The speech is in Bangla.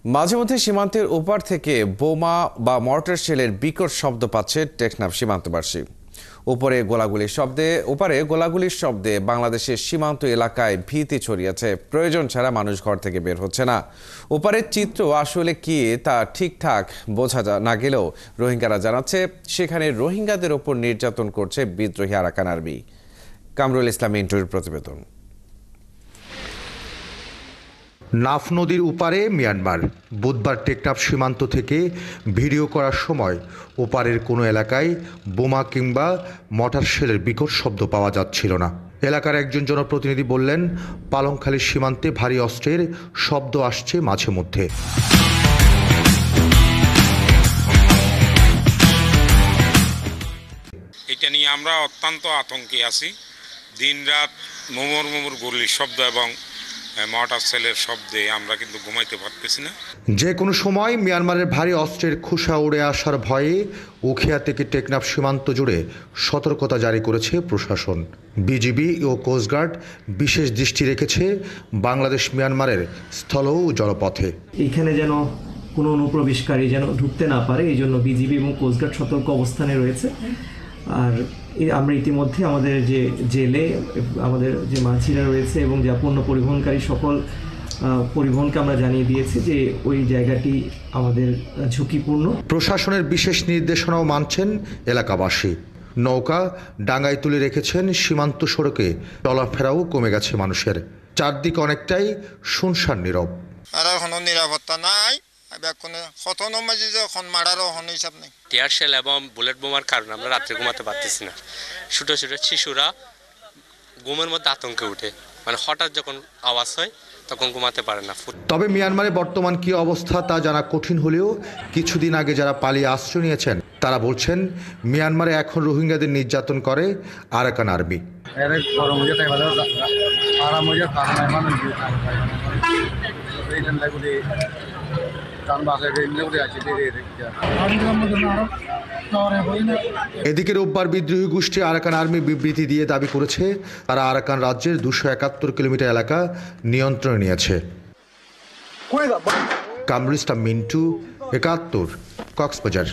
মাঝে মধ্যে সীমান্তের ওপার থেকে বোমা বা মর্টার শেলের বিকট শব্দ পাচ্ছে টেকনাফ সীমান্তবাসী। ওপারে গোলাগুলির শব্দে বাংলাদেশের সীমান্ত এলাকায় ভীতি ছড়িয়েছে। প্রয়োজন ছাড়া মানুষ ঘর থেকে বের হচ্ছে না। ওপারের চিত্র আসলে কি তা ঠিকঠাক বোঝা না গেলেও রোহিঙ্গারা জানাচ্ছে সেখানে রোহিঙ্গাদের ওপর নির্যাতন করছে বিদ্রোহী আরাকান আর্মি। কামরুল ইসলাম মিন্টুর প্রতিবেদন। নাফ নদীর উপারে মিয়ানমার। বুধবার টেকনাফ সীমান্ত থেকে ভিডিও করার সময় ওপারের কোনো এলাকায় বোমা কিংবা মর্টার শেলের বিকট শব্দ পাওয়া যাচ্ছিল না। এলাকার একজন জনপ্রতিনিধি বললেন, পালংখালীর সীমান্তে ভারী অস্ত্রের শব্দ আসছে মাঝে মধ্যে। এটা নিয়ে আমরা অত্যন্ত আতঙ্কে আছি। দিনরাত মোমর গুলির শব্দ এবং মর্টার শেলের শব্দে আমরা কিন্তু ঘুমাইতে পারতেছি না। যে কোনো সময় মিয়ানমারের ভারী অস্ত্রের খোসা উড়ে আসার ভয়ে উখিয়া থেকে টেকনাফ সীমান্ত জুড়ে সতর্কতা জারি করেছে প্রশাসন। বিজিবি ও কোস্টগার্ড বিশেষ দৃষ্টি রেখেছে বাংলাদেশ মিয়ানমারের স্থল ও জলপথে। এখানে যেন কোনো অনুপ্রবেশকারী যেন ঢুকতে না পারে, এই জন্য বিজিবি এবং কোস্টগার্ড সতর্ক অবস্থানে রয়েছে। আর আমরা ইতিমধ্যে আমাদের যে জেলে আমাদের যে মাঝিরা রয়েছে এবং যে পণ্য পরিবহনকারী সকল পরিবহনকে আমরা জানিয়ে দিয়েছি যে ওই জায়গাটি আমাদের ঝুঁকিপূর্ণ। প্রশাসনের বিশেষ নির্দেশনাও মানছেন এলাকাবাসী। নৌকা ডাঙ্গায় তুলে রেখেছেন সীমান্ত সড়কে, চলাফেরাও কমে গেছে মানুষের। চারদিক অনেকটাই শুনশান নীরব। আর কোনো নিরাপত্তা নাই। টিয়ার শেল এবং বুলেট বোমার কারণে আমরা রাত্রে ঘুমাতে পারতেছি না। ছোট ছোট শিশুরা ঘুমের মধ্যে আতঙ্কে উঠে, মানে হঠাৎ যখন আওয়াজ হয় তখন ঘুমাতে পারে না। তবে মিয়ানমারে বর্তমান কি অবস্থা তা জানা কঠিন হলেও কিছুদিন আগে যারা পালিয়ে আশ্রয় নিয়েছেন তারা বলছেন মিয়ানমারে এখন রোহিঙ্গাদের নির্যাতন করে আরাকান আর্মি। এদিকে রোববার বিদ্রোহী গোষ্ঠী আরাকান আর্মি বিবৃতি দিয়ে দাবি করেছে তারা আরাকান রাজ্যের 271 কিলোমিটার এলাকা নিয়ন্ত্রণে নিয়েছে। কামরুল ইসলাম মিন্টু, 71, কক্সবাজার।